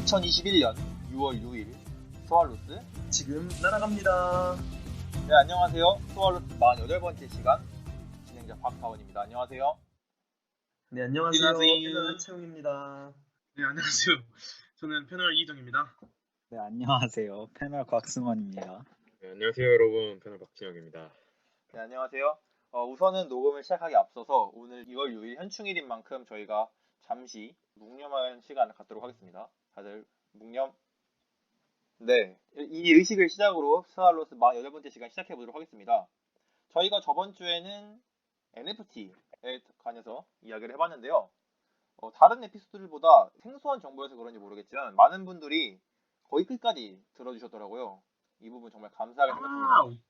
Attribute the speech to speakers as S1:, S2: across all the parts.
S1: 2021년 6월 6일 스왈로스
S2: 지금 날아갑니다.
S1: 네, 안녕하세요. 스왈로스 48번째 시간 진행자 박다원입니다. 안녕하세요.
S2: 네, 안녕하세요.
S3: 안녕하세요.
S2: 패널 한채웅입니다.
S3: 네, 안녕하세요. 저는 패널 이희정입니다.
S4: 네, 안녕하세요. 패널 곽승원입니다.
S5: 네, 안녕하세요 여러분, 패널 박진혁입니다.
S1: 네, 안녕하세요. 우선은 녹음을 시작하기 앞서서 오늘 2월 6일 현충일인 만큼 저희가 잠시 묵념하는 시간을 갖도록 하겠습니다. 다들 묵념. 네, 이 의식을 시작으로 스왈로스 48번째 시간 시작해보도록 하겠습니다. 저희가 저번 주에는 NFT에 관해서 이야기를 해봤는데요. 다른 에피소드들보다 생소한 정보여서 그런지 모르겠지만 많은 분들이 거의 끝까지 들어주셨더라고요. 이 부분 정말 감사하게 생각합니다.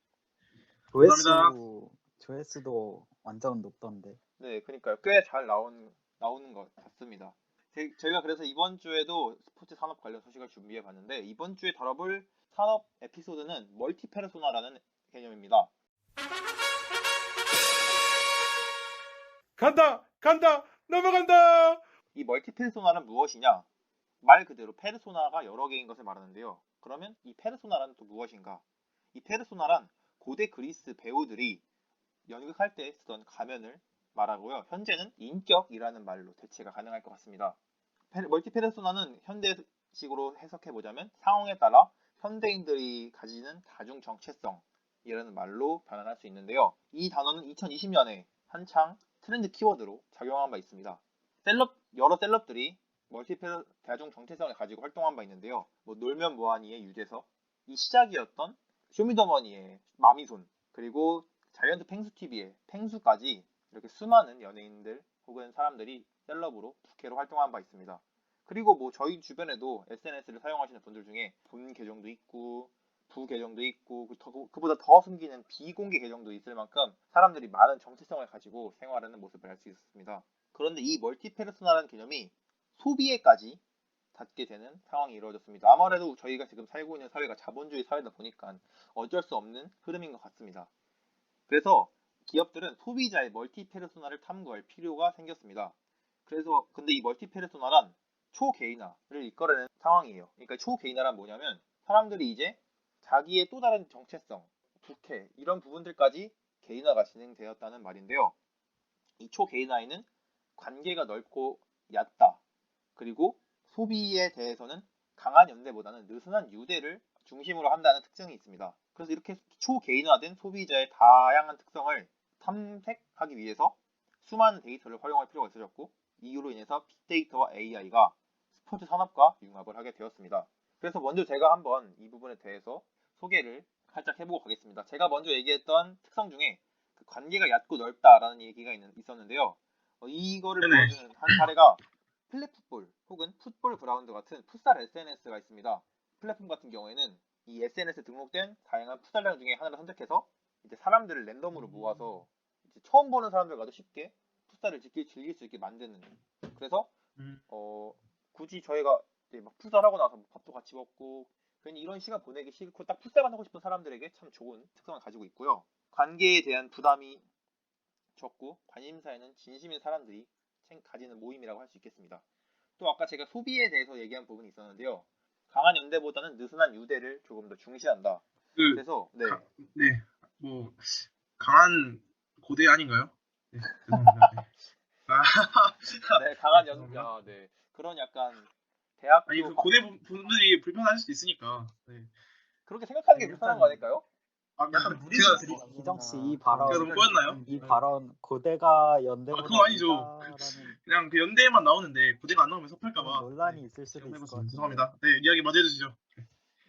S4: 조회수도 완전 높던데.
S1: 네, 그러니까요. 꽤 잘 나오는 것 같습니다. 저희가 그래서 이번 주에도 스포츠 산업 관련 소식을 준비해 봤는데 이번 주에 다뤄볼 산업 에피소드는 멀티페르소나라는 개념입니다.
S3: 간다! 넘어간다!
S1: 이 멀티페르소나는 무엇이냐? 말 그대로 페르소나가 여러 개인 것을 말하는데요. 그러면 이 페르소나란 또 무엇인가? 이 페르소나란 고대 그리스 배우들이 연극할 때 쓰던 가면을 말하고요. 현재는 인격이라는 말로 대체가 가능할 것 같습니다. 멀티페르소나는 현대식으로 해석해보자면 상황에 따라 현대인들이 가지는 다중 정체성이라는 말로 변환할 수 있는데요. 이 단어는 2020년에 한창 트렌드 키워드로 작용한 바 있습니다. 여러 셀럽들이 다중 정체성을 가지고 활동한 바 있는데요. 놀면 뭐하니의 유재석, 이 시작이었던 쇼미더머니의 마미손, 그리고 자이언트 펭수TV의 펭수까지 이렇게 수많은 연예인들 혹은 사람들이 셀럽으로 부캐로 활동한 바 있습니다. 그리고 저희 주변에도 SNS를 사용하시는 분들 중에 본 계정도 있고 부 계정도 있고 그보다 더 숨기는 비공개 계정도 있을 만큼 사람들이 많은 정체성을 가지고 생활하는 모습을 알 수 있습니다. 그런데 이 멀티페르소나라는 개념이 소비에까지 닿게 되는 상황이 이루어졌습니다. 아무래도 저희가 지금 살고 있는 사회가 자본주의 사회다 보니까 어쩔 수 없는 흐름인 것 같습니다. 그래서 기업들은 소비자의 멀티페르소나를 탐구할 필요가 생겼습니다. 근데 이 멀티페르소나란 초개인화를 이끌어내는 상황이에요. 그러니까 초개인화란 뭐냐면 사람들이 이제 자기의 또 다른 정체성, 부캐 이런 부분들까지 개인화가 진행되었다는 말인데요. 이 초개인화에는 관계가 넓고 얕다. 그리고 소비에 대해서는 강한 연대보다는 느슨한 유대를 중심으로 한다는 특징이 있습니다. 그래서 이렇게 초개인화된 소비자의 다양한 특성을 탐색하기 위해서 수많은 데이터를 활용할 필요가 있어졌고 이유로 인해서 빅데이터와 AI가 스포츠 산업과 융합을 하게 되었습니다. 그래서 먼저 제가 한번 이 부분에 대해서 소개를 살짝 해보고 가겠습니다. 제가 먼저 얘기했던 특성 중에 그 관계가 얕고 넓다라는 얘기가 있었는데요. 이거를 보여주는 한 사례가 플랫풋볼 혹은 풋볼 그라운드 같은 풋살 SNS가 있습니다. 플랫폼 같은 경우에는 이 SNS에 등록된 다양한 풋살장 중에 하나를 선택해서 이제 사람들을 랜덤으로 모아서 이제 처음 보는 사람들과도 쉽게 풋살을 즐길 수 있게 만드는. 그래서 굳이 저희가 이제 막 풋살하고 나서 밥도 같이 먹고 괜히 이런 시간 보내기 싫고 딱 풋살만 하고 싶은 사람들에게 참 좋은 특성을 가지고 있고요. 관계에 대한 부담이 적고 관심사에는 진심인 사람들이 가지는 모임이라고 할 수 있겠습니다. 또 아까 제가 소비에 대해서 얘기한 부분이 있었는데요. 강한 연대보다는 느슨한 유대를 조금 더 중시한다. 그래서
S3: 강한 고대 아닌가요? 네, 죄송합니다.
S1: 네, 강한 네, 그런 약간 대학교
S3: 아니, 고대 분들이 불편할 수도 있으니까. 네.
S1: 그렇게 생각하는 게 불편한 거 아닐까요?
S2: 약간 무리가
S4: 희정 씨 이
S3: 제가 너무 꼬였나요?
S4: 이 발언 고대가 연대보다
S3: 그건 아니죠. 그냥 그 연대에만 나오는데 고대가 안 나오면 섭할까봐
S4: 논란이 있을 수도 있을 것 같아요.
S3: 죄송합니다. 네, 이야기 마저 해주시죠.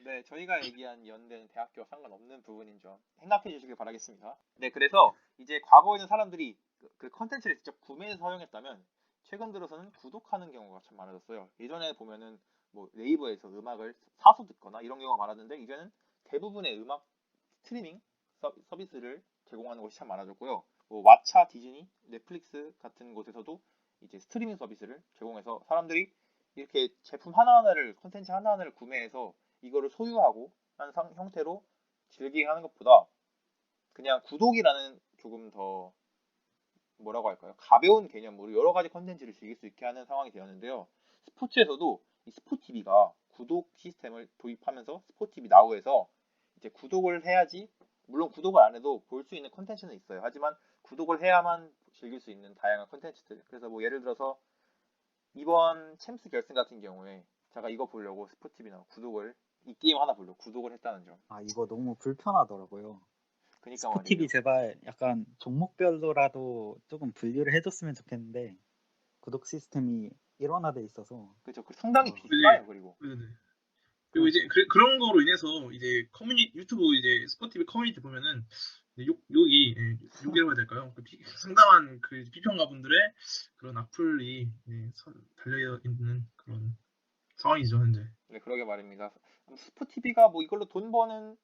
S1: 네, 저희가 얘기한 연대는 대학교와 상관없는 부분인 점 생각해 주시길 바라겠습니다. 네, 그래서 이제 과거에는 사람들이 그 컨텐츠를 직접 구매해서 사용했다면 최근 들어서는 구독하는 경우가 참 많아졌어요. 예전에 보면은 네이버에서 음악을 사서 듣거나 이런 경우가 많았는데 이제는 대부분의 음악 스트리밍 서비스를 제공하는 곳이 참 많아졌고요. 왓챠, 디즈니, 넷플릭스 같은 곳에서도 이제 스트리밍 서비스를 제공해서 사람들이 이렇게 제품 하나하나를 컨텐츠 하나하나를 구매해서 이거를 소유하고 하는 형태로 즐기게 하는 것보다 그냥 구독이라는 조금 더 뭐라고 할까요? 가벼운 개념으로 여러 가지 컨텐츠를 즐길 수 있게 하는 상황이 되었는데요. 스포츠에서도 이 스포티비가 구독 시스템을 도입하면서 스포티비 나우에서 이제 구독을 해야지, 물론 구독을 안 해도 볼 수 있는 콘텐츠는 있어요. 하지만 구독을 해야만 즐길 수 있는 다양한 콘텐츠들. 그래서 뭐 예를 들어서 이번 챔스 결승 같은 경우에 제가 이거 보려고 스포티비나 구독을, 이 게임 하나 보려고 구독을 했다는 점.
S4: 아 이거 너무 불편하더라고요.
S1: 그러니까
S4: 스포티비
S1: 말이에요.
S4: 제발 약간 종목별로라도 조금 분류를 해줬으면 좋겠는데 구독 시스템이 일원화돼 있어서
S1: 그렇죠. 상당히
S4: 어.
S1: 비싸요. 그리고
S3: 네네. 그리고 이제 그런 거로 인해서 이제 유튜브 이제 스포티비 커뮤니티 보면은 욕이 욕이라고 해야 될까요? 상당한 그 비평가분들의 그런 악플이 달려 있는 그런 상황이죠 현재.
S1: 네, 그러게 말입니다. 스포티비가 뭐 이걸로 돈 버는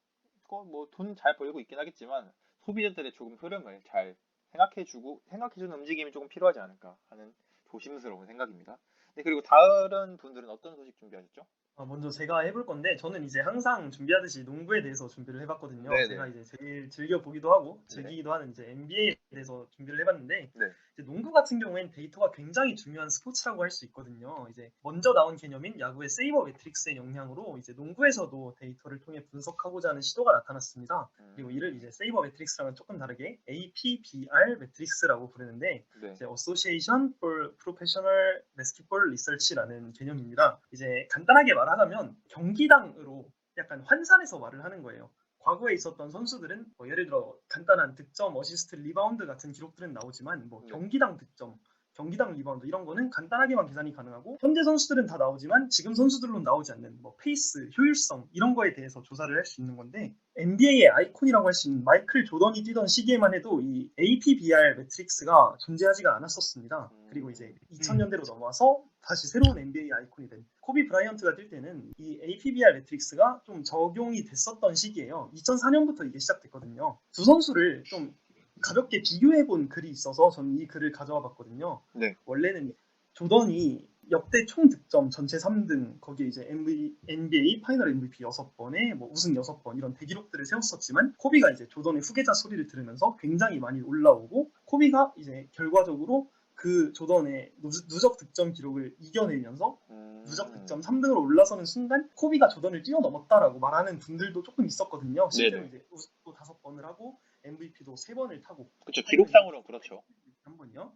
S1: 거, 뭐 돈 잘 벌고 있긴 하겠지만 소비자들의 조금 흐름을 잘 생각해주는 움직임이 조금 필요하지 않을까 하는 조심스러운 생각입니다. 네, 그리고 다른 분들은 어떤 소식 준비하셨죠?
S2: 먼저 제가 해볼 건데 저는 이제 항상 준비하듯이 농구에 대해서 준비를 해봤거든요.
S1: 네네.
S2: 제가 이제 제일 즐겨 보기도 하고
S1: 네.
S2: 즐기기도 하는 이제 NBA에 대해서 준비를 해봤는데
S1: 네.
S2: 이제 농구 같은 경우엔 데이터가 굉장히 중요한 스포츠라고 할 수 있거든요. 이제 먼저 나온 개념인 야구의 세이버 매트릭스의 영향으로 이제 농구에서도 데이터를 통해 분석하고자 하는 시도가 나타났습니다. 그리고 이를 이제 세이버 매트릭스랑은 조금 다르게 APBR 매트릭스라고 부르는데
S1: 네.
S2: 이제 Association for Professional Basketball Research라는 개념입니다. 이제 간단하게 말하자면 경기당으로 약간 환산해서 말을 하는 거예요. 과거에 있었던 선수들은 뭐 예를 들어 간단한 득점, 어시스트, 리바운드 같은 기록들은 나오지만 뭐
S1: 네.
S2: 경기당 득점, 경기당 리바운드 이런 거는 간단하게만 계산이 가능하고 현재 선수들은 다 나오지만 지금 선수들로는 나오지 않는 뭐 페이스, 효율성 이런 거에 대해서 조사를 할 수 있는 건데 NBA의 아이콘이라고 할 수 있는 마이클 조던이 뛰던 시기에만 해도 이 APBR 매트릭스가 존재하지가 않았었습니다. 그리고 이제 2000년대로 넘어와서 다시 새로운 NBA 아이콘이 된 코비 브라이언트가 뛸 때는 이 APBR 매트릭스가 좀 적용이 됐었던 시기예요. 2004년부터 이게 시작됐거든요. 두 선수를 좀 가볍게 비교해본 글이 있어서 저는 이 글을 가져와 봤거든요.
S1: 네.
S2: 원래는 조던이 역대 총 득점 전체 3등 거기에 이제 NBA 파이널 MVP 6번에 뭐 우승 6번 이런 대기록들을 세웠었지만 코비가 이제 조던의 후계자 소리를 들으면서 굉장히 많이 올라오고 코비가 이제 결과적으로 그 조던의 누적 득점 기록을 이겨내면서 누적 득점 3등으로 올라서는 순간 코비가 조던을 뛰어넘었다라고 말하는 분들도 조금 있었거든요. 실제로
S1: 네네.
S2: 이제 우승도 5번을 하고 MVP도 3번을 타고
S1: 그렇죠. 기록상으로는 그렇죠.
S2: 한 번요.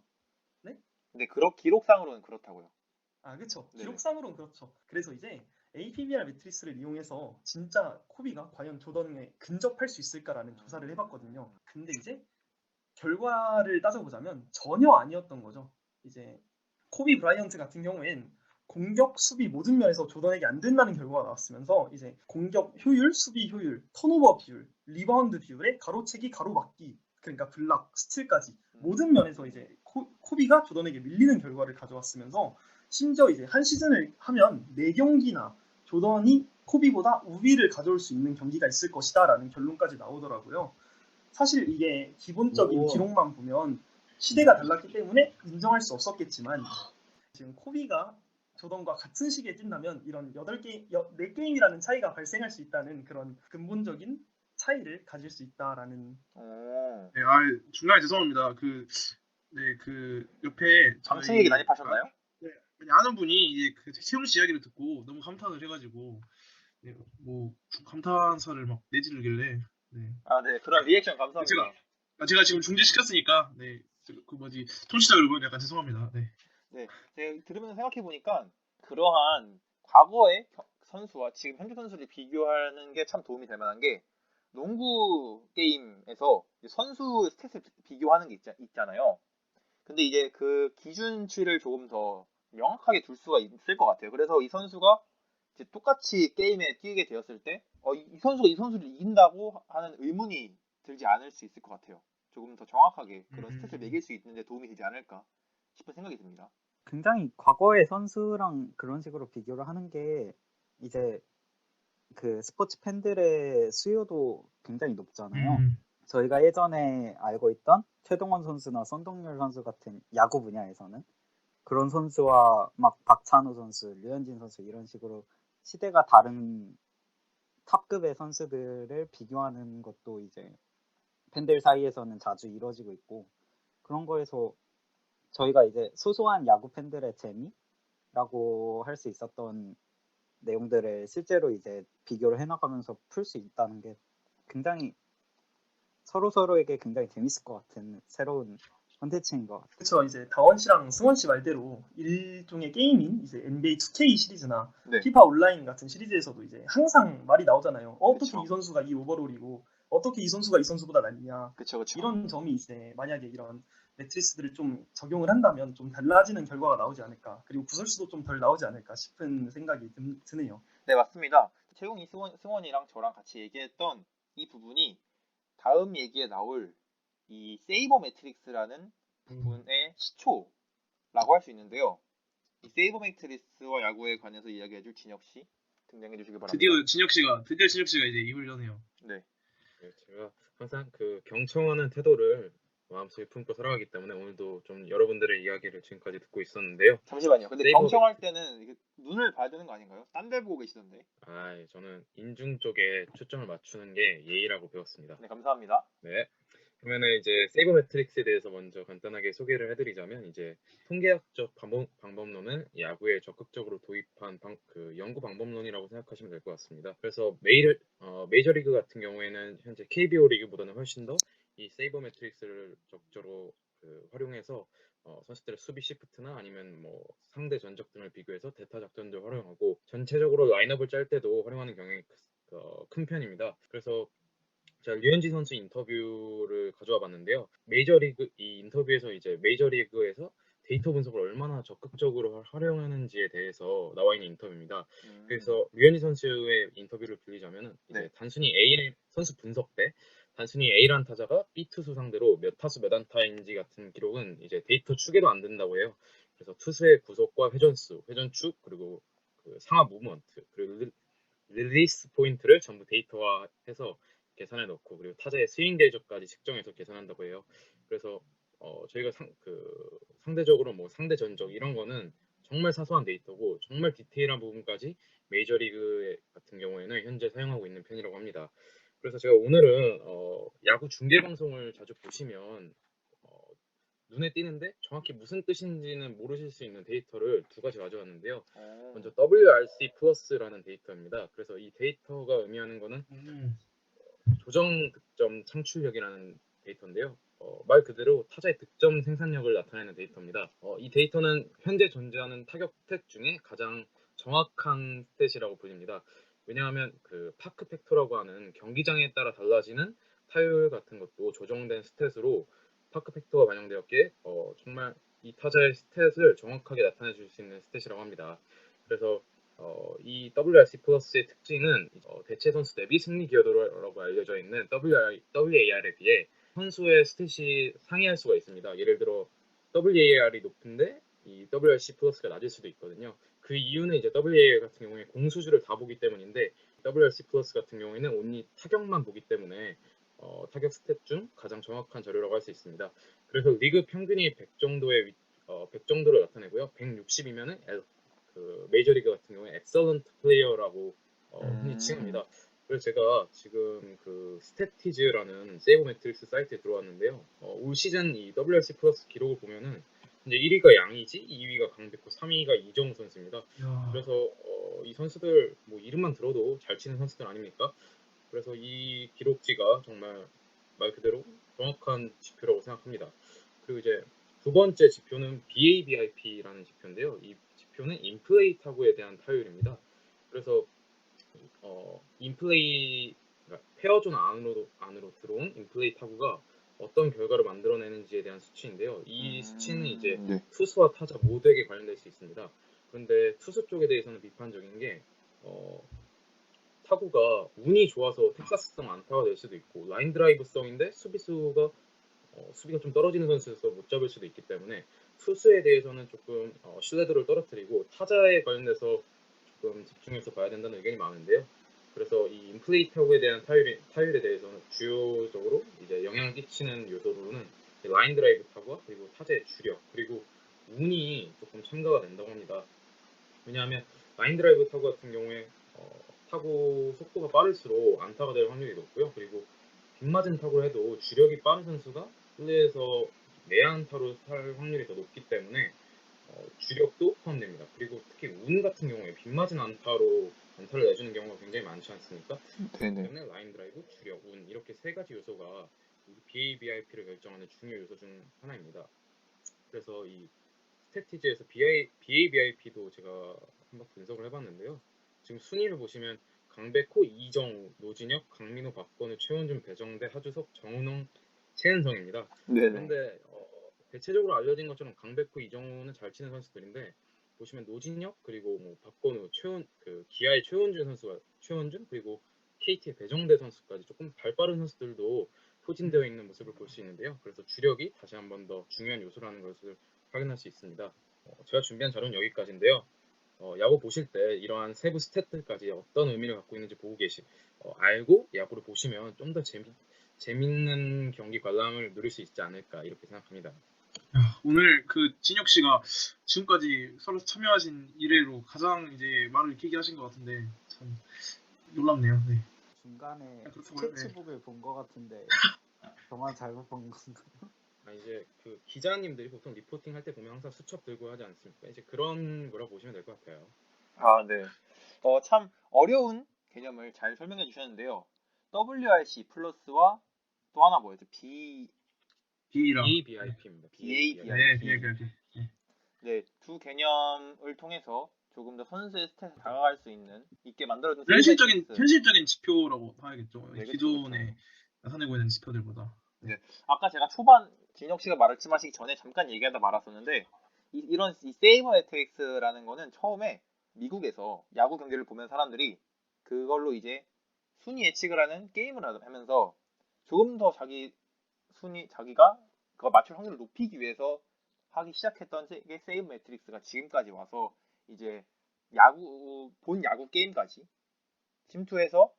S1: 근데 기록상으로는 그렇다고요.
S2: 그렇죠.
S1: 네네.
S2: 기록상으로는 그렇죠. 그래서 이제 APBR 매트리스를 이용해서 진짜 코비가 과연 조던에 근접할 수 있을까라는 조사를 해봤거든요. 근데 이제 결과를 따져보자면 전혀 아니었던 거죠. 이제 코비 브라이언트 같은 경우엔 공격, 수비 모든 면에서 조던에게 안 된다는 결과가 나왔으면서 이제 공격 효율, 수비 효율, 턴오버 비율, 리바운드 비율에 가로채기, 가로막기, 그러니까 블락, 스틸까지 모든 면에서 이제 코비가 조던에게 밀리는 결과를 가져왔으면서 심지어 이제 한 시즌을 하면 4경기나 조던이 코비보다 우위를 가져올 수 있는 경기가 있을 것이다라는 결론까지 나오더라고요. 사실 이게 기본적인 기록만 보면 시대가 달랐기 때문에 인정할 수 없었겠지만 지금 코비가 조던과 같은 시기에 뛴다면 이런 4게임이라는 차이가 발생할 수 있다는 그런 근본적인 차이를 가질 수 있다라는.
S3: 네, 중간에 죄송합니다. 그 옆에
S1: 방송 얘기 많이 파셨나요?
S3: 네, 아는 분이 이제 그 세훈 씨 이야기를 듣고 너무 감탄을 해가지고 뭐 감탄사를 막 내지르길래
S1: 네, 그런 리액션 감사합니다.
S3: 제가 지금 중지시켰으니까 그 뭐지 청취자 여러분 약간 죄송합니다.
S1: 네, 제가 들으면서 생각해 보니까 그러한 과거의 선수와 지금 현재 선수를 비교하는 게 참 도움이 될 만한 게 농구 게임에서 선수 스탯을 비교하는 게 있잖아요. 근데 이제 그 기준치를 조금 더 명확하게 둘 수가 있을 것 같아요. 그래서 이 선수가 이제 똑같이 게임에 뛰게 되었을 때, 이 선수가 이 선수를 이긴다고 하는 의문이 들지 않을 수 있을 것 같아요. 조금 더 정확하게 그런 스탯을 매길 수 있는데 도움이 되지 않을까 싶은 생각이 듭니다.
S4: 굉장히 과거의 선수랑 그런 식으로 비교를 하는 게 이제 그 스포츠 팬들의 수요도 굉장히 높잖아요. 저희가 예전에 알고 있던 최동원 선수나 선동열 선수 같은 야구 분야에서는 그런 선수와 막 박찬호 선수, 류현진 선수 이런 식으로 시대가 다른 탑급의 선수들을 비교하는 것도 이제 팬들 사이에서는 자주 이루어지고 있고 그런 거에서 저희가 이제 소소한 야구 팬들의 재미 라고 할 수 있었던 내용들을 실제로 이제 비교를 해나가면서 풀 수 있다는 게 굉장히 서로에게 굉장히 재밌을 것 같은 새로운 콘텐츠인 것 같아요.
S2: 그렇죠. 이제 다원 씨랑 승원 씨 말대로 일종의 게임인 이제 NBA 2K 시리즈나
S1: 네.
S2: 피파 온라인 같은 시리즈에서도 이제 항상 말이 나오잖아요. 어떻게
S1: 그쵸.
S2: 이 선수가 이 오버롤이고 어떻게 이 선수가 이 선수보다 낫냐.
S1: 그쵸.
S2: 이런 점이 이제 만약에 이런 매트리스들을 좀 적용을 한다면 좀 달라지는 결과가 나오지 않을까. 그리고 구설수도 좀 덜 나오지 않을까 싶은 생각이 드네요.
S1: 네, 맞습니다. 채용이 승원이랑 저랑 같이 얘기했던 이 부분이 다음 얘기에 나올 이 세이버 매트릭스라는 부분의 시초라고 할 수 있는데요. 이 세이버 매트릭스와 야구에 관해서 이야기해줄 진혁 씨 등장해 주시기 바랍니다.
S3: 드디어 진혁 씨가 이제 입을 여네요.
S1: 네.
S5: 네, 제가 항상 그 경청하는 태도를 마음속에 품고 살아가기 때문에 오늘도 좀 여러분들의 이야기를 지금까지 듣고 있었는데요.
S1: 잠시만요. 근데
S5: 세이버
S1: 경청할 때는 이게 눈을 봐야 되는 거 아닌가요? 딴 데 보고 계시던데.
S5: 저는 인중 쪽에 초점을 맞추는 게 예의라고 배웠습니다.
S1: 네, 감사합니다.
S5: 네. 그러면은 이제 세이버 매트릭스에 대해서 먼저 간단하게 소개를 해드리자면 이제 통계학적 방법론은 야구에 적극적으로 도입한 그 연구 방법론이라고 생각하시면 될 것 같습니다. 그래서 메이저리그 같은 경우에는 현재 KBO 리그보다는 훨씬 더 이 세이버 매트릭스를 적극적으로 활용해서 선수들의 수비 시프트나 아니면 뭐 상대 전적 등을 비교해서 대타 작전도 활용하고 전체적으로 라인업을 짤 때도 활용하는 경향이 큰 편입니다. 그래서 제가 류현진 선수 인터뷰를 가져와 봤는데요. 메이저리그 이 인터뷰에서 이제 메이저리그에서 데이터 분석을 얼마나 적극적으로 활용하는지에 대해서 나와 있는 인터뷰입니다. 그래서 류현진 선수의 인터뷰를 빌리자면은 이제
S1: 네.
S5: 단순히 A 선수 분석 때 단순히 A라는 타자가 B 투수 상대로 몇 타수 몇 안타인지 같은 기록은 이제 데이터 축에도 안 된다고 해요. 그래서 투수의 구속과 회전수, 회전축 그리고 그 상하 무브먼트 그리고 릴리스 포인트를 전부 데이터화해서 계산해 놓고 그리고 타자의 스윙 궤적까지 측정해서 계산한다고 해요. 그래서 저희가 상대적으로 뭐 상대 전적 이런 거는 정말 사소한 데이터고 정말 디테일한 부분까지 메이저리그 같은 경우에는 현재 사용하고 있는 편이라고 합니다. 그래서 제가 오늘은 야구 중계 방송을 자주 보시면 눈에 띄는데 정확히 무슨 뜻인지는 모르실 수 있는 데이터를 두 가지 가져왔는데요. 먼저 WRC 플러스라는 데이터입니다. 그래서 이 데이터가 의미하는 거는 조정 득점 창출력이라는 데이터인데요. 말 그대로 타자의 득점 생산력을 나타내는 데이터입니다. 이 데이터는 현재 존재하는 타격 스탯 중에 가장 정확한 스탯이라고 불립니다. 왜냐하면 그 파크 팩터라고 하는 경기장에 따라 달라지는 타율 같은 것도 조정된 스탯으로 파크 팩터가 반영되었기에 정말 이 타자의 스탯을 정확하게 나타내 줄 수 있는 스탯이라고 합니다. 그래서 이 WRC 플러스의 특징은 대체 선수 대비 승리 기여도라고 알려져 있는 WAR에 비해 선수의 스탯이 상회할 수가 있습니다. 예를 들어 WAR이 높은데 이 WRC 플러스가 낮을 수도 있거든요. 그 이유는 이제 WAR 같은 경우에 공수주를 다 보기 때문인데 WRC 플러스 같은 경우에는 온리 타격만 보기 때문에 타격 스탯 중 가장 정확한 자료라고 할 수 있습니다. 그래서 리그 평균이 100 정도를 나타내고요. 160이면은 그 메이저리그 같은 경우에 엑셀런트 플레이어라고 흔히 칭합니다. 그래서 제가 지금 그 스태티즈라는 세이버 매트릭스 사이트에 들어왔는데요. 올 시즌 이 WRC 플러스 기록을 보면은 이제 1위가 양의지, 2위가 강백호, 3위가 이정우 선수입니다. 그래서 이 선수들 뭐 이름만 들어도 잘 치는 선수들 아닙니까? 그래서 이 기록지가 정말 말 그대로 정확한 지표라고 생각합니다. 그리고 이제 두 번째 지표는 BABIP라는 지표인데요. 이 지표는 인플레이 타구에 대한 타율입니다. 그래서 인플레이 그러니까 페어존 안으로 들어온 인플레이 타구가 어떤 결과를 만들어내는지에 대한 수치인데요. 이 수치는 이제
S1: 네.
S5: 투수와 타자 모두에게 관련될 수 있습니다. 그런데 투수 쪽에 대해서는 비판적인 게 타구가 운이 좋아서 텍사스성 안타가 될 수도 있고 라인 드라이브성인데 수비가 좀 떨어지는 선수에서 못 잡을 수도 있기 때문에 투수에 대해서는 조금 신뢰도를 떨어뜨리고 타자에 관련돼서 조금 집중해서 봐야 된다는 의견이 많은데요. 그래서 이 인플레이 타구에 대한 타율에 대해서는 주요적으로 이제 영향을 끼치는 요소로는 라인 드라이브 타구와 그리고 타자의 주력 그리고 운이 조금 첨가가 된다고 합니다. 왜냐하면 라인 드라이브 타구 같은 경우에 타구 속도가 빠를수록 안타가 될 확률이 높고요. 그리고 빗맞은 타구를 해도 주력이 빠른 선수가 플레이에서 내안타로 살 확률이 더 높기 때문에 주력도 포함됩니다. 그리고 특히 운 같은 경우에 빗 맞은 안타로 안타를 내주는 경우가 굉장히 많지 않습니까?
S1: 네네.
S5: 때문에 라인 드라이브, 주력, 운 이렇게 세 가지 요소가 BABIP를 결정하는 중요 요소 중 하나입니다. 그래서 이 스태티즈에서 BABIP도 제가 한번 분석을 해봤는데요. 지금 순위를 보시면 강백호, 이정우, 노진혁, 강민호, 박건우, 최원준, 배정대, 하주석, 정은홍, 최은성입니다.
S1: 네네.
S5: 그런데 대체적으로 알려진 것처럼 강백호, 이정우는 잘 치는 선수들인데 보시면 노진혁 그리고 뭐 박건우, 기아의 최원준 그리고 KT의 배정대 선수까지 조금 발 빠른 선수들도 포진되어 있는 모습을 볼 수 있는데요. 그래서 주력이 다시 한 번 더 중요한 요소라는 것을 확인할 수 있습니다. 제가 준비한 자료는 여기까지인데요. 야구 보실 때 이러한 세부 스탯들까지 어떤 의미를 갖고 있는지 보고 알고 야구를 보시면 좀 더 재밌는 경기 관람을 누릴 수 있지 않을까 이렇게 생각합니다.
S3: 오늘 그 진혁 씨가 지금까지 서로 참여하신 이래로 가장 이제 말을 길게 하신 것 같은데 참 놀랍네요. 네.
S4: 중간에
S3: 그렇다고요? 네.
S4: 스케치북을 본 것 같은데 저만 잘못 본 건가요?
S5: 이제 그 기자님들이 보통 리포팅 할 때 보면 항상 수첩 들고 하지 않습니까? 이제 그런 거라고 보시면 될 것 같아요.
S1: 네. 참 어려운 개념을 잘 설명해 주셨는데요. WRC 플러스와 또 하나 뭐였죠?
S3: B랑
S5: BABIP입니다.
S1: BABIP.
S3: 네.
S1: 네, 두 개념을 통해서 조금 더 선수의 스탯에 다가갈 수 있게 만들어준
S3: 현실적인 지표라고 봐야겠죠.
S1: 네, 그쵸,
S3: 기존에 나타내고 있는 지표들보다.
S1: 아까 제가 초반 진혁 씨가 말씀하시기 전에 잠깐 얘기하다 말았었는데 이런 세이버 매트릭스라는 거는 처음에 미국에서 야구 경기를 보면 사람들이 그걸로 이제 순위 예측을 하는 게임을 하면서 조금 더 자기가 그거 맞출 확률을 높이기 위해서 하기 시작했던 게 세이브 매트릭스가 지금까지 와서 이제 본 야구 게임까지 침투해서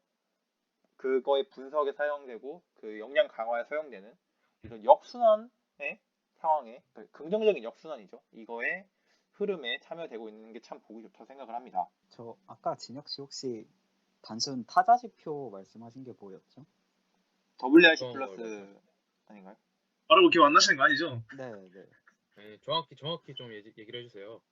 S1: 그거의 분석에 사용되고 그 역량 강화에 사용되는 이런 역순환의 상황에 긍정적인 역순환이죠. 이거의 흐름에 참여되고 있는 게 참 보기 좋다고 생각을 합니다.
S4: 저 아까 진혁 씨 혹시 단순 타자 지표 말씀하신 게 뭐였죠?
S1: WRC 플러스 아닌가요?
S3: 바로 기억 안 나시는 거 아니죠?
S4: 네.
S5: 네, 정확히 좀 얘기를 해주세요.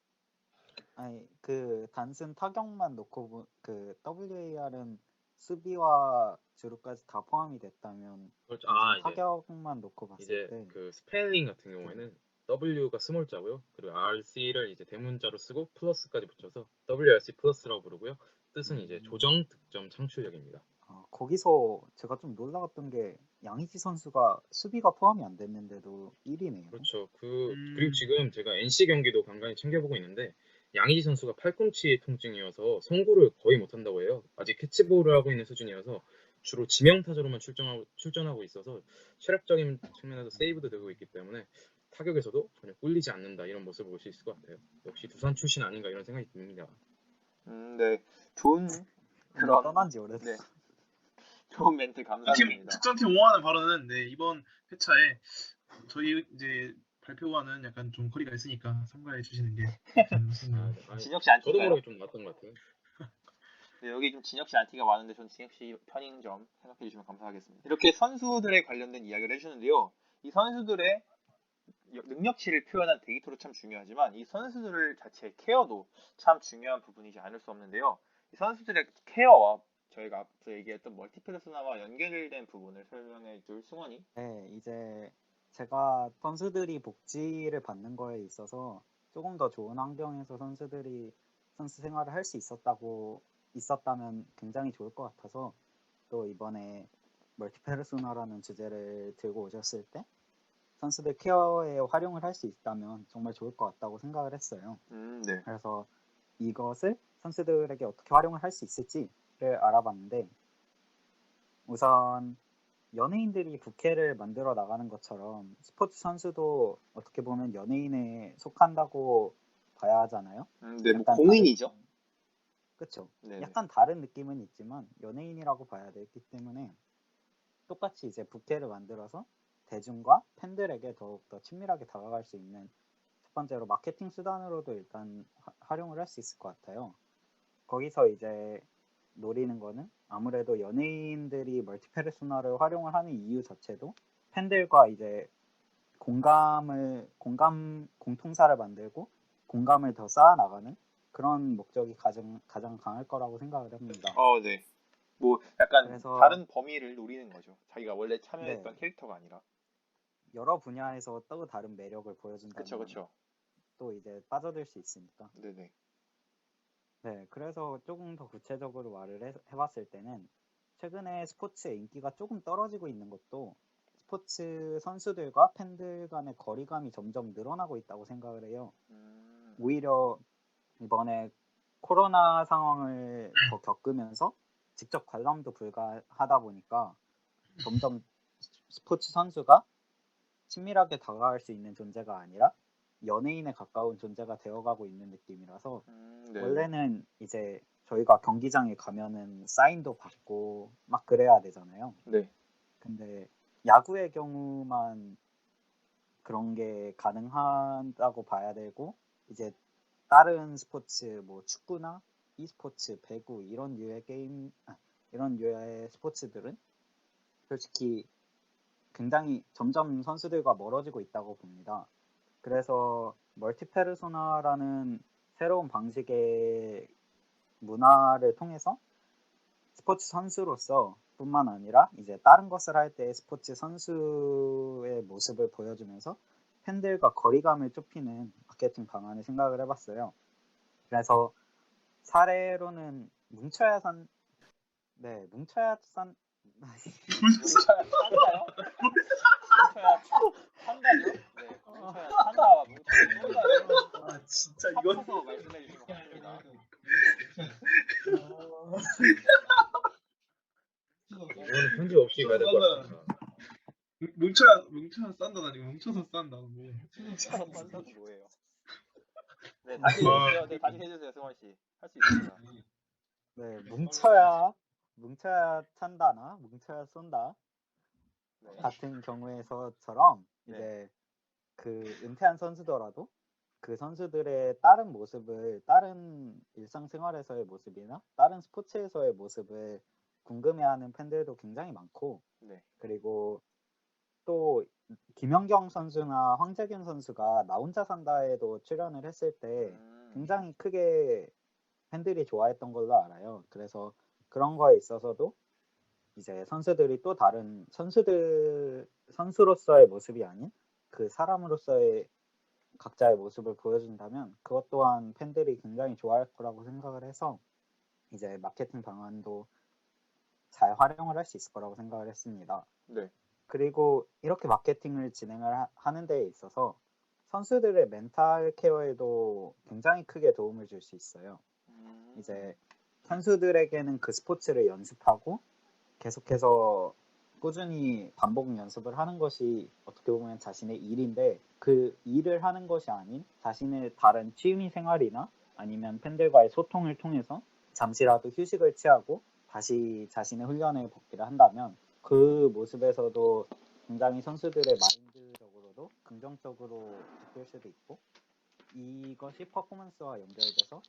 S4: 아니 그 단순 타격만 놓고 그 WAR은 수비와 주루까지 다 포함이 됐다면
S5: 그렇죠.
S4: 단순 타격만 놓고 봤을
S5: 이제
S4: 때
S5: 그 스펠링 같은 경우에는 W가 스몰자고요. 그리고 RC를 이제 대문자로 쓰고 플러스까지 붙여서 WRC 플러스라고 부르고요. 뜻은 이제 조정, 득점, 창출력입니다.
S4: 거기서 제가 좀 놀라웠던 게 양의지 선수가 수비가 포함이 안 됐는데도 1위네요.
S5: 그렇죠. 그리고 지금 제가 NC 경기도 간간히 챙겨보고 있는데 양의지 선수가 팔꿈치 통증이어서 송구를 거의 못한다고 해요. 아직 캐치볼을 하고 있는 수준이어서 주로 지명타자로만 출전하고 있어서 체력적인 측면에서 세이브도 되고 있기 때문에 타격에서도 전혀 꿀리지 않는다 이런 모습을 볼 수 있을 것 같아요. 역시 두산 출신 아닌가 이런 생각이 듭니다.
S1: 네, 좋은 그런
S4: 떠난 지 오래됐어.
S1: 네, 좋은 멘트 감사드립니다.
S3: 특전팀 5화는 바로는 이번 회차에 저희 이제 발표와는 약간 좀 거리가 있으니까 참가해 주시는 게
S1: 진혁 씨 안티가요?
S5: 저도 모르게 좀 났던 것 같아요.
S1: 네, 여기 좀 진혁 씨 안티가 많은데 전 진혁 씨 편인 점 생각해 주시면 감사하겠습니다. 이렇게 선수들에 관련된 이야기를 해주는데요. 이 선수들의 능력치를 표현한 데이터도 참 중요하지만 이 선수들 자체의 케어도 참 중요한 부분이지 않을 수 없는데요. 이 선수들의 케어와 저희가 앞서 얘기했던 멀티페르소나와 연결된 부분을 설명해 줄 승원이.
S4: 네, 이제 제가 선수들이 복지를 받는 거에 있어서 조금 더 좋은 환경에서 선수들이 선수 생활을 할 수 있었다면 굉장히 좋을 것 같아서 또 이번에 멀티페르소나라는 주제를 들고 오셨을 때 선수들 케어에 활용을 할 수 있다면 정말 좋을 것 같다고 생각을 했어요.
S1: 네.
S4: 그래서 이것을 선수들에게 어떻게 활용을 할 수 있을지를 알아봤는데 우선 연예인들이 부캐를 만들어 나가는 것처럼 스포츠 선수도 어떻게 보면 연예인에 속한다고 봐야 하잖아요.
S1: 네, 뭐 공인이죠.
S4: 그렇죠.
S1: 네네.
S4: 약간 다른 느낌은 있지만 연예인이라고 봐야 되기 때문에 똑같이 이제 부캐를 만들어서 대중과 팬들에게 더욱더 친밀하게 다가갈 수 있는 첫 번째로 마케팅 수단으로도 일단 활용을 할 수 있을 것 같아요. 거기서 이제 노리는 거는 아무래도 연예인들이 멀티페르소나를 활용을 하는 이유 자체도 팬들과 이제 공통사를 만들고 공감을 더 쌓아나가는 그런 목적이 가장 강할 거라고 생각을 합니다.
S1: 네. 뭐 약간
S4: 그래서
S1: 다른 범위를 노리는 거죠. 자기가 원래 참여했던
S4: 네.
S1: 캐릭터가 아니라.
S4: 여러 분야에서 또 다른 매력을 보여준다면
S1: 그쵸.
S4: 또 이제 빠져들 수 있으니까.
S1: 네네.
S4: 네, 그래서 조금 더 구체적으로 말을 해봤을 때는 최근에 스포츠의 인기가 조금 떨어지고 있는 것도 스포츠 선수들과 팬들 간의 거리감이 점점 늘어나고 있다고 생각을 해요. 오히려 이번에 코로나 상황을 더 겪으면서 직접 관람도 불가하다 보니까 점점 스포츠 선수가 친밀하게 다가갈 수 있는 존재가 아니라 연예인에 가까운 존재가 되어가고 있는 느낌이라서
S1: 네.
S4: 원래는 이제 저희가 경기장에 가면은 사인도 받고 막 그래야 되잖아요.
S1: 네.
S4: 근데 야구의 경우만 그런 게 가능하다고 봐야 되고 이제 다른 스포츠 뭐 축구나 e스포츠, 배구 이런 류의 게임 이런 류의 스포츠들은 솔직히 굉장히 점점 선수들과 멀어지고 있다고 봅니다. 그래서 멀티페르소나라는 새로운 방식의 문화를 통해서 스포츠 선수로서 뿐만 아니라 이제 다른 것을 할 때 스포츠 선수의 모습을 보여주면서 팬들과 거리감을 좁히는 마케팅 방안을 생각을 해봤어요. 그래서 사례로는 뭉쳐야 산다요? 네, 뭉쳐야 산다요?
S1: 네, 뭉쳐야 산다와 뭉쳐야 쏜다를
S2: 아 진짜 이건
S1: 합쳐서 말씀해 주신 것 같습니다.
S5: 이거는 편집 없이 가야 될 것 같습니다.
S3: 뭉쳐야 싼다 아니고 뭉쳐서 싼다. 뭐.
S1: 뭉쳐서 산다는 뭐예요? 네,
S5: 아,
S1: 다시 해주세요. 네, 다시 해주세요, 승원 씨. 할 수 있습니다.
S4: 네, 뭉쳐야 찬다나 뭉쳐야 쏜다
S1: 네.
S4: 같은 경우에서처럼
S1: 네.
S4: 이제 그 은퇴한 선수더라도 그 선수들의 다른 모습을 다른 일상생활에서의 모습이나 다른 스포츠에서의 모습을 궁금해하는 팬들도 굉장히 많고
S1: 네.
S4: 그리고 또 김연경 선수나 황재균 선수가 나 혼자 산다에도 출연을 했을 때 굉장히 크게 팬들이 좋아했던 걸로 알아요. 그래서 그런 거에 있어서도 이제 선수들이 또 다른 선수로서의 모습이 아닌 그 사람으로서의 각자의 모습을 보여준다면 그것 또한 팬들이 굉장히 좋아할 거라고 생각을 해서 이제 마케팅 방안도 잘 활용을 할 수 있을 거라고 생각을 했습니다.
S1: 네.
S4: 그리고 이렇게 마케팅을 진행을 하는 데에 있어서 선수들의 멘탈 케어에도 굉장히 크게 도움을 줄 수 있어요. 이제 선수들에게는 그 스포츠를 연습하고 계속해서 꾸준히 반복 연습을 하는 것이 어떻게 보면 자신의 일인데 그 일을 하는 것이 아닌 자신의 다른 취미 생활이나 아니면 팬들과의 소통을 통해서 잠시라도 휴식을 취하고 다시 자신의 훈련에 복귀를 한다면 그 모습에서도 굉장히 선수들의 마인드적으로도 긍정적으로 바뀔 수도 있고 이것이 퍼포먼스와 연결돼서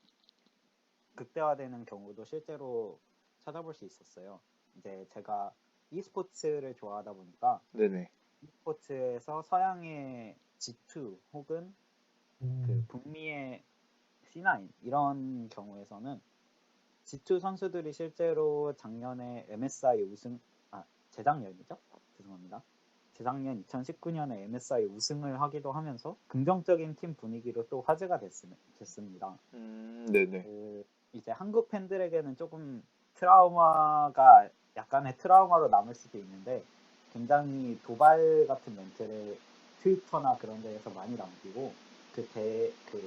S4: 극대화되는 경우도 실제로 찾아볼 수 있었어요. 이제 제가 e스포츠를 좋아하다 보니까
S1: 네네.
S4: e스포츠에서 서양의 G2 혹은 그 북미의 C9 이런 경우에서는 G2 선수들이 실제로 작년에 MSI 재작년이죠? 죄송합니다. 재작년 2019년에 MSI 우승을 하기도 하면서 긍정적인 팀 분위기로 또 화제가 됐습니다.
S1: 네네.
S4: 이제 한국 팬들에게는 조금 트라우마가 약간의 트라우마로 남을 수도 있는데 굉장히 도발 같은 멘트를 트위터나 그런 데에서 많이 남기고 그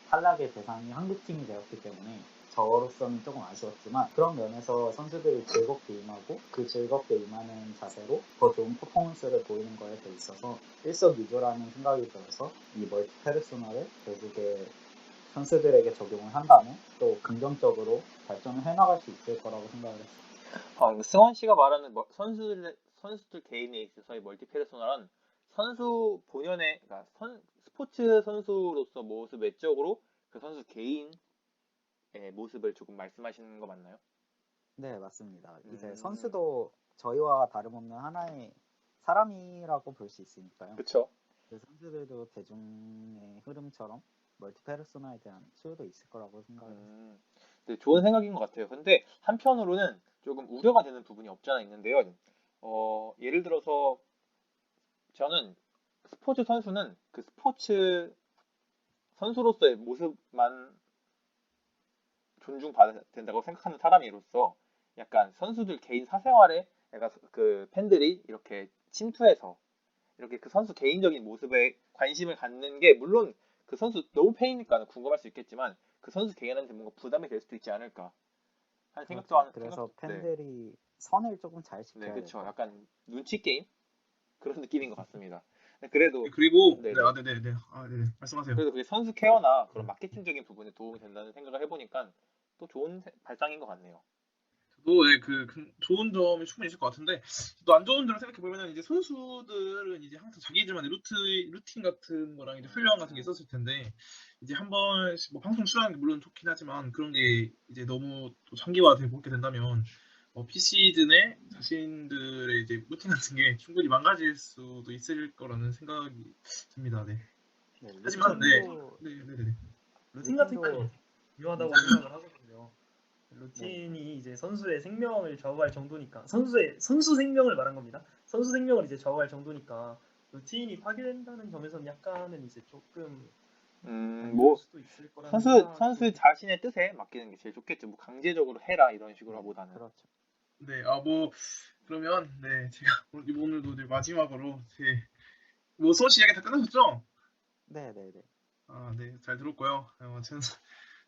S4: 탈락의 대상이 한국팀이 되었기 때문에 저로서는 조금 아쉬웠지만 그런 면에서 선수들이 즐겁게 임하고 그 즐겁게 임하는 자세로 더 좋은 퍼포먼스를 보이는 거에 더 있어서 일석이조라는 생각이 들어서 이 멀티 페르소나를 결국에 선수들에게 적용을 한다면 또 긍정적으로 발전을 해나갈 수 있을 거라고 생각을 했어요.
S1: 승원 씨가 말하는 선수들 개인에 있어서의 멀티 페르소나란 선수 본연의 그러니까 스포츠 선수로서 모습 외적으로 그 선수 개인의 모습을 조금 말씀하시는 거 맞나요?
S4: 네, 맞습니다. 이제 선수도 저희와 다름없는 하나의 사람이라고 볼 수 있으니까요.
S1: 그렇죠.
S4: 그 선수들도 대중의 흐름처럼 멀티 페르소나에 대한 수요도 있을 거라고 생각해요.
S1: 네, 좋은 생각인 것 같아요. 근데 한편으로는 조금 우려가 되는 부분이 없지 않아 있는데요. 예를 들어서 저는 스포츠 선수는 그 스포츠 선수로서의 모습만 존중받아야 된다고 생각하는 사람으로서 약간 선수들 개인 사생활에 약간 그 팬들이 이렇게 침투해서 이렇게 그 선수 개인적인 모습에 관심을 갖는 게 물론 그 선수 너무 팬이니까 궁금할 수 있겠지만 그 선수 개인한테 뭔가 부담이 될 수도 있지 않을까 하는 생각도
S4: 그렇죠.
S1: 하는
S4: 그래서
S1: 네,
S4: 팬들이 선을 조금 잘
S1: 네,
S4: 지켜야
S1: 그렇죠.
S4: 돼요.
S1: 약간 눈치 게임 그런 느낌인 것 같습니다. 근데 그래도
S3: 그리고
S1: 네네.
S3: 네네 말씀하세요.
S1: 그래도 그게 선수 케어나 그런 마케팅적인 부분에 도움이 된다는 생각을 해보니까 또 좋은 발상인 것 같네요.
S3: 저도 좋은 점이 충분히 있을 것 같은데 또 안 좋은 점을 생각해 보면은 이제 선수들은 이제 항상 자기들만의 루틴 같은 거랑 이제 훈련 같은 게 있었을 텐데 이제 한 번씩 뭐 방송 출연하는 게 물론 좋긴 하지만 그런 게 이제 너무 또 장기화되고 그렇게 된다면 비시즌에 자신들의 이제 루틴 같은 게 충분히 망가질 수도 있을 거라는 생각이 듭니다. 네.
S4: 네,
S3: 하지만
S4: 루틴도
S2: 루틴 같은 게
S4: 루틴도
S2: 중요하다고
S4: 굉장히
S2: 생각을 하거든요. 루틴이 이제 선수의 생명을 좌우할 정도니까 선수 생명을 말한 겁니다. 선수 생명을 이제 좌우할 정도니까 루틴이 파괴된다는 점에서는 약간은 이제 조금 안 좋을
S1: 뭐
S2: 수도 있을 거라는 생각도
S1: 선수 자신의 뜻에 맡기는 게 제일 좋겠죠. 뭐 강제적으로 해라 이런 식으로 하보다는.
S4: 그렇죠.
S3: 네, 그러면 제가 오늘도 이제 마지막으로 뭐 수업 이야기 다 끝나셨죠?
S4: 네네네.
S3: 네, 잘 들었고요.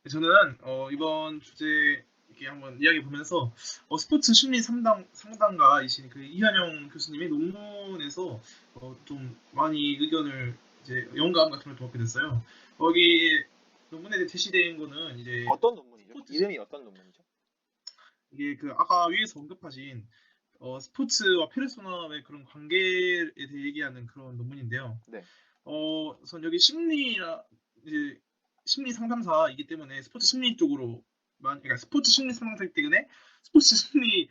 S3: 저는 이번 주제 이렇게 한번 이야기 보면서 스포츠 심리 상담가이신 그 이현영 교수님의 논문에서 좀 많이 의견을 이제 영감 같은 걸 좀 얻게 됐어요. 거기 논문에 제시된 거는 이제
S1: 어떤 논문이죠?
S3: 스포츠
S1: 이름이 어떤 논문이죠?
S3: 이게 그 아까 위에서 언급하신 스포츠와 페르소나의 그런 관계에 대해 얘기하는 그런 논문인데요.
S1: 네.
S3: 우선 여기 이제 심리 상담사이기 때문에 스포츠 심리 쪽으로 그러니까 스포츠 심리 상담사이기 때문에 스포츠 심리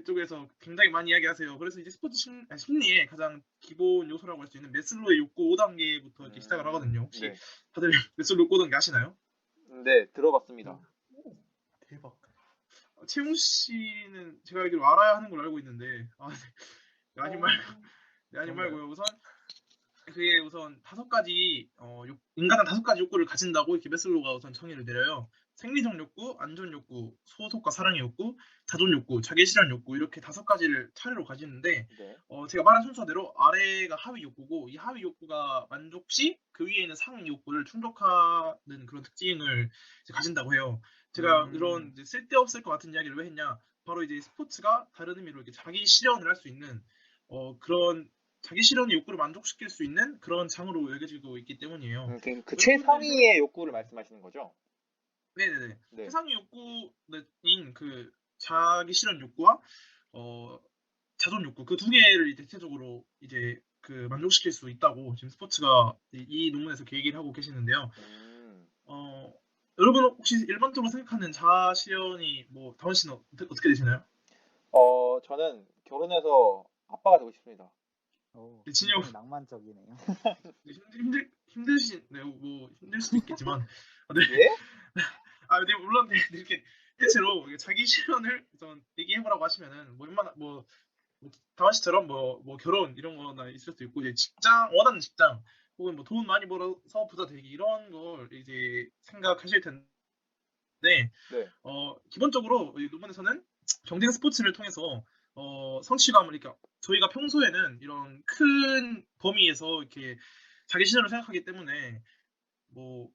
S3: 쪽에서 굉장히 많이 이야기하세요. 그래서 이제 심리의 가장 기본 요소라고 할 수 있는 메슬로의 욕구 5단계부터 이렇게 시작을 하거든요. 혹시
S1: 네.
S3: 다들 메슬로 욕구 5단계 아시나요?
S1: 네, 들어봤습니다.
S2: 오, 대박.
S3: 채용 씨는 제가 알기로 알아야 하는 걸로 알고 있는데 아니 말고요. 우선 5가지 인간은 5가지 욕구를 가진다고 이렇게 메슬로가 우선 정의를 내려요. 생리적 욕구, 안전 욕구, 소속과 사랑의 욕구, 자존 욕구, 자기 실현 욕구 이렇게 5가지를 차례로 가지는데
S1: 네.
S3: 제가 말한 순서대로 아래가 하위 욕구고 이 하위 욕구가 만족 시 그 위에 있는 상위 욕구를 충족하는 그런 특징을 이제 가진다고 해요. 제가 이런 이제 쓸데없을 것 같은 이야기를 왜 했냐? 바로 이제 스포츠가 다른 의미로 이렇게 자기 실현을 할 수 있는 그런 자기 실현의 욕구를 만족시킬 수 있는 그런 장으로 여겨지고 있기 때문이에요.
S1: 그 최상위의 욕구를 말씀하시는 거죠?
S3: 네네네.
S1: 네.
S3: 최상위 욕구인 그 자기 실현 욕구와 자존 욕구 그 두 개를 이제 대체적으로 이제 그 만족시킬 수 있다고 지금 스포츠가 이 논문에서 얘기를 하고 계시는데요. 여러분 혹시 일반적으로 생각하는 자아 실현이 뭐 다원 씨는 어떻게 되시나요?
S1: 저는 결혼해서 아빠가 되고 싶습니다.
S3: 진영
S4: 굉장히 낭만적이네요.
S3: 힘들 수도 있겠지만 네.
S1: 예?
S3: 네, 물론 이렇게 대체로 자기 실현을 우선 얘기해보라고 하시면은 뭐 얼마나 다원 씨처럼 뭐 결혼 이런 거나 있을 수도 있고 이제 원하는 직장 혹은 뭐 돈 많이 벌어서 부자 되기 이런 걸 이제 생각하실 텐데
S1: 네.
S3: 기본적으로 이 논문에서는 경쟁 스포츠를 통해서 성취감을 그러니까 저희가 평소에는 이런 큰 범위에서 이렇게 자기 실현을 생각하기 때문에 뭐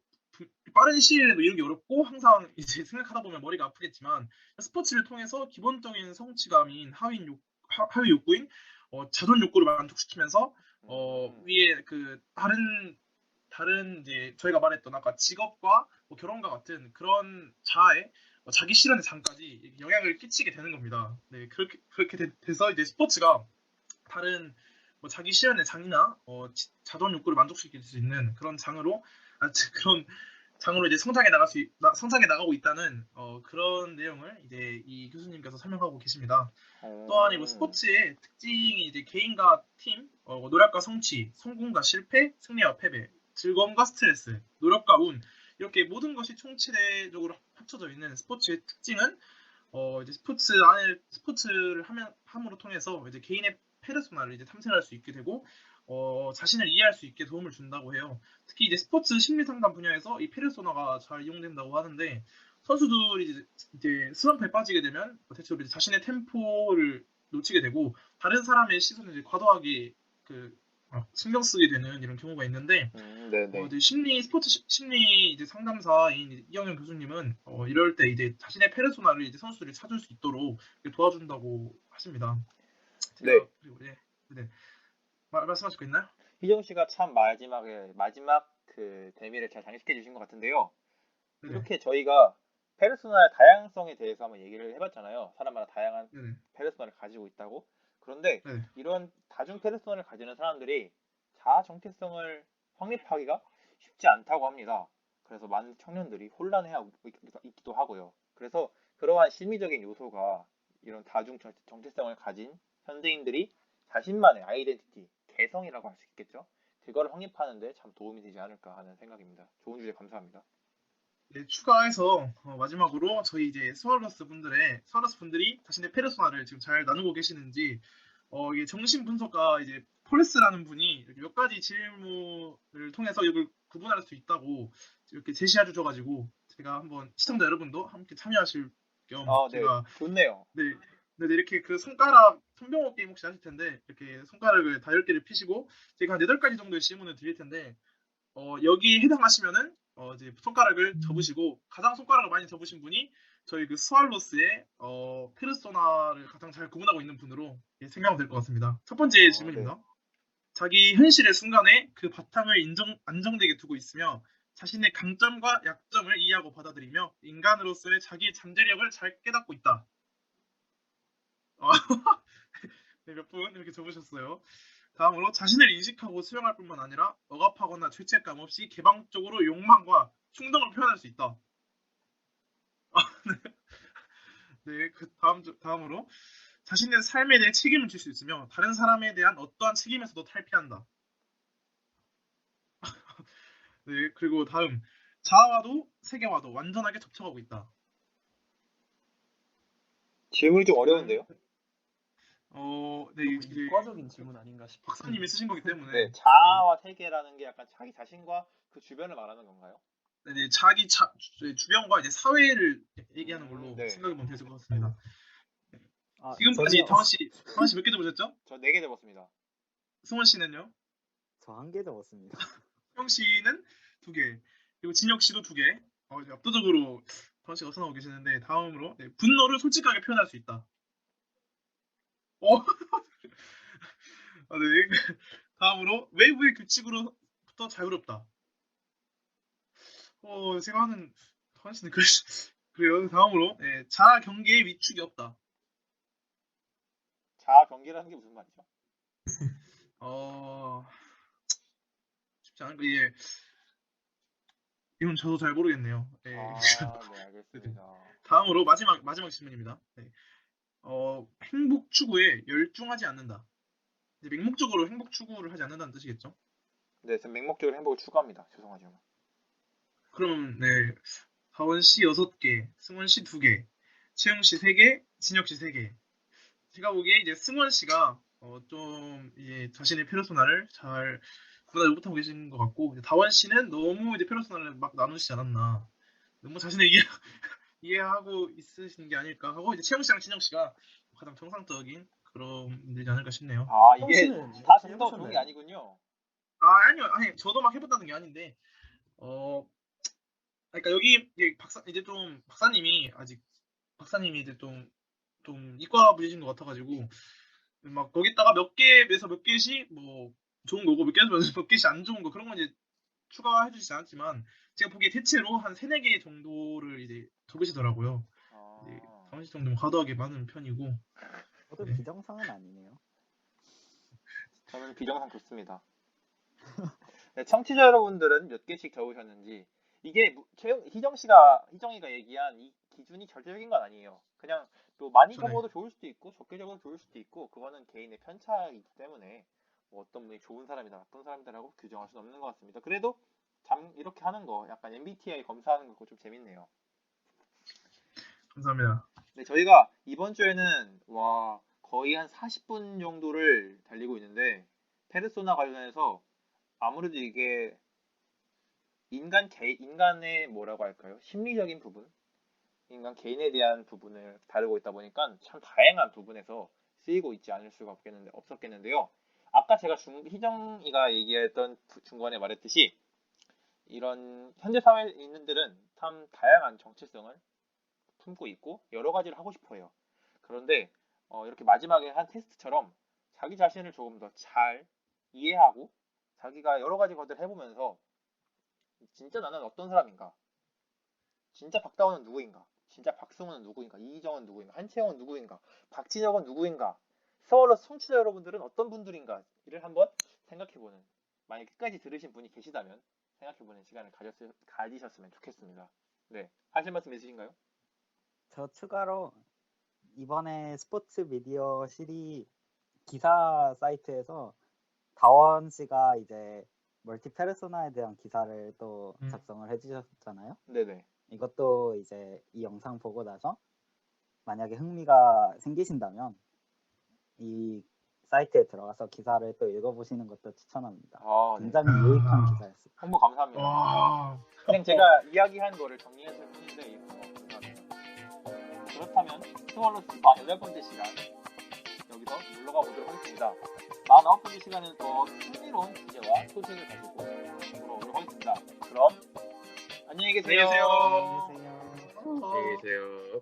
S3: 빠른 시일 내에 이루기 어렵고 항상 이제 생각하다 보면 머리가 아프겠지만 스포츠를 통해서 기본적인 성취감인 하위 욕구인 자존 욕구를 만족시키면서 위에 그 다른 이제 저희가 말했던 아까 직업과 뭐 결혼과 같은 그런 자아의 자기 실현의 장까지 영향을 끼치게 되는 겁니다. 네, 그렇게 돼서 이제 스포츠가 다른 뭐 자기 실현의 장이나 자존 욕구를 만족시킬 수 있는 그런 장으로 이제 성장해 나가고 있다는 그런 내용을 이제 이 교수님께서 설명하고 계십니다. 또한 이 스포츠의 특징이 이제 개인과 팀, 노력과 성취, 성공과 실패, 승리와 패배, 즐거움과 스트레스, 노력과 운 이렇게 모든 것이 총체적으로 합쳐져 있는 스포츠의 특징은 이제 스포츠를 함으로 통해서 이제 개인의 페르소나를 이제 탐색할 수 있게 되고 자신을 이해할 수 있게 도움을 준다고 해요. 특히 이제 스포츠 심리 상담 분야에서 이 페르소나가 잘 이용된다고 하는데 선수들이 이제 슬럼프에 빠지게 되면 대체로 이제 자신의 템포를 놓치게 되고 다른 사람의 시선을 이제 과도하게 신경 쓰게 되는 이런 경우가 있는데
S1: 네네.
S3: 이제 스포츠 심리 이제 상담사인 이영현 교수님은 이럴 때 이제 자신의 페르소나를 이제 선수들이 찾을 수 있도록 이렇게 도와준다고 하십니다.
S1: 네.
S3: 그리고 네. 말씀하실 거 있나요?
S1: 희정 씨가 참 마지막 그 대미를 잘 장식해 주신 것 같은데요.
S3: 네네.
S1: 이렇게 저희가 페르소나의 다양성에 대해서 한번 얘기를 해봤잖아요. 사람마다 다양한
S3: 네네.
S1: 페르소나를 가지고 있다고. 그런데
S3: 네네.
S1: 이런 다중 페르소나를 가지는 사람들이 자아 정체성을 확립하기가 쉽지 않다고 합니다. 그래서 많은 청년들이 혼란해하고 있기도 하고요. 그래서 그러한 심리적인 요소가 이런 다중 정체성을 가진 현대인들이 자신만의 아이덴티티, 개성이라고 할 수 있겠죠. 그거를 확립하는데 참 도움이 되지 않을까 하는 생각입니다. 좋은 주제 감사합니다.
S3: 네, 추가해서 마지막으로 저희 이제 스왈로스 분들이 자신의 페르소나를 지금 잘 나누고 계시는지 이게 정신 분석가 이제 폴스라는 분이 이렇게 몇 가지 질문을 통해서 이걸 구분할 수 있다고 이렇게 제시해 주셔가지고 제가 한번 시청자 여러분도 함께 참여하실 겸
S1: 네,
S3: 제가
S1: 좋네요.
S3: 네, 이렇게 그 손가락 손병호 게임 혹시 하실 텐데 이렇게 손가락을 다 10개를 피시고 제가 한 8가지 정도의 질문을 드릴 텐데 여기에 해당하시면은 이제 손가락을 접으시고 가장 손가락을 많이 접으신 분이 저희 그 스왈로스의 페르소나를 가장 잘 구분하고 있는 분으로 생각하면 될 것 같습니다. 첫 번째 질문입니다.
S1: 네.
S3: 자기 현실의 순간에 그 바탕을 안정되게 두고 있으며 자신의 강점과 약점을 이해하고 받아들이며 인간으로서의 자기 잠재력을 잘 깨닫고 있다. 네, 몇 분 이렇게 적으셨어요. 다음으로 자신을 인식하고 수용할 뿐만 아니라 억압하거나 죄책감 없이 개방적으로 욕망과 충동을 표현할 수 있다. 네, 그 다음으로 자신의 삶에 대해 책임을 질 수 있으며 다른 사람에 대한 어떠한 책임에서도 탈피한다. 네, 그리고 다음 자아와도 세계와도 완전하게 접촉하고 있다.
S1: 질문이 좀 어려운데요?
S3: 네,
S2: 너무
S3: 이제
S2: 이과적인 질문 아닌가 싶어요.
S3: 박사님이 쓰신 거기 때문에
S1: 네, 자아와 세계라는 게 약간 자기 자신과 그 주변을 말하는 건가요?
S3: 네, 자기 주변과 이제 사회를 얘기하는 걸로
S1: 네.
S3: 생각해보면 될 것 같습니다.
S4: 아,
S3: 지금까지
S4: 저는요.
S3: 다원 씨 몇 개 접으셨죠?
S1: 저 4개 적었습니다.
S3: 승원 씨는요?
S4: 저 한 개 적었습니다.
S3: 형 씨는 2개, 그리고 진혁 씨도 2개. 이제 압도적으로 다원 씨가 우선하고 계시는데 다음으로 분노를 솔직하게 표현할 수 있다. 네. 다음으로 외부의 규칙으로부터 자유롭다. 제가 하는 다원 씨는 그래요. 다음으로 자아 경계에 위축이 없다.
S1: 자아 경계라는 게 무슨 말이죠?
S3: 쉽지 않은 거 이건 저도 잘 모르겠네요. 네.
S1: 네, 알겠습니다.
S3: 다음으로 마지막 질문입니다. 네. 행복 추구에 열중하지 않는다. 이제 맹목적으로 행복 추구를 하지 않는다는 뜻이겠죠?
S1: 네, 저는 맹목적으로 행복을 추구합니다. 죄송하지만.
S3: 그럼 다원 씨 6개, 승원 씨 2개, 채영 씨 3개, 진혁 씨 3개. 제가 보기에 이제 승원 씨가 좀 이제 자신의 페르소나를 잘 구분하지 못하고 계신 것 같고 이제 다원 씨는 너무 이제 페르소나를 막 나누시지 않았나. 너무 자신을 이해하고 있으신 게 아닐까 하고 이제 채영 씨랑 진혁 씨가 가장 정상적인 그런 분들이지 않을까 싶네요.
S1: 이게
S2: 씨는
S1: 다
S2: 혹시
S1: 정답 좋은 게
S2: 해보셨나요?
S1: 아니군요.
S3: 아니요, 저도 막 해봤다는 게 아닌데 그러니까 여기 이제 박사님이 이제 좀 이과 분이신 것 같아가지고 막 거기다가 몇 개에서 몇 개씩 뭐 좋은 거고 몇 개에서 몇 개씩 안 좋은 거 그런 건 이제 추가해 주시지 않았지만 제가 보기에 대체로 한 3-4개 정도를 이제 적으시더라고요. 다원 씨 정도면 과도하게 많은 편이고.
S4: 저도
S3: 네.
S4: 비정상은 아니네요.
S1: 저는 비정상 좋습니다. 네, 청취자 여러분들은 몇 개씩 적으셨는지 이게 희정이가 얘기한 이 기준이 절대적인 건 아니에요. 그냥 또 많이
S3: 그렇죠, 네.
S1: 적어도 좋을 수도 있고 적게 적어도 좋을 수도 있고 그거는 개인의 편차이기 때문에 뭐 어떤 분이 좋은 사람이다 나쁜 사람이다라고 규정할 수는 없는 것 같습니다. 그래도 이렇게 하는 거 약간 MBTI 검사하는 거 좀 재밌네요.
S3: 감사합니다.
S1: 네, 저희가 이번 주에는 거의 한 40분 정도를 달리고 있는데 페르소나 관련해서 아무래도 이게 인간의 뭐라고 할까요? 심리적인 부분, 인간 개인에 대한 부분을 다루고 있다 보니까 참 다양한 부분에서 쓰이고 있지 않을 수가 없었겠는데요. 아까 제가 희정이가 얘기했던 중간에 말했듯이 이런 현대 사회에 있는 들은 참 다양한 정체성을 품고 있고 여러 가지를 하고 싶어 해요. 그런데 이렇게 마지막에 한 테스트처럼 자기 자신을 조금 더 잘 이해하고 자기가 여러 가지 것들을 해보면서 진짜 나는 어떤 사람인가? 진짜 박다원은 누구인가? 진짜 박승호는 누구인가? 이희정은 누구인가? 한채영은 누구인가? 박진혁은 누구인가? 스월러스 청취자 여러분들은 어떤 분들인가를 한번 생각해보는, 만약 끝까지 들으신 분이 계시다면 생각해보는 시간을 가지셨으면 좋겠습니다. 네, 하실 말씀 있으신가요?
S4: 저 추가로 이번에 스포츠 미디어 시리 기사 사이트에서 다원 씨가 이제 멀티 페르소나에 대한 기사를 또 작성을 해주셨잖아요.
S1: 네네.
S4: 이것도 이제 이 영상 보고 나서 만약에 흥미가 생기신다면 이 사이트에 들어가서 기사를 또 읽어보시는 것도 추천합니다.
S1: 네.
S4: 굉장히 유익한 기사였어요.
S1: 홍보 감사합니다.
S3: 와.
S1: 그냥 제가 이야기한 거를 정리했을 뿐인데 감사합니다. 그렇다면 스몰로스 48번째 시간 여기서 물러가 보도록 하겠습니다. 49번째 시간은 더 흥미로운 주제와 소식을 가지고 돌아오도록 하겠습니다. 그럼 안녕히 계세요.
S3: 안녕히 계세요.
S4: 안녕히 계세요.
S5: 안녕히 계세요.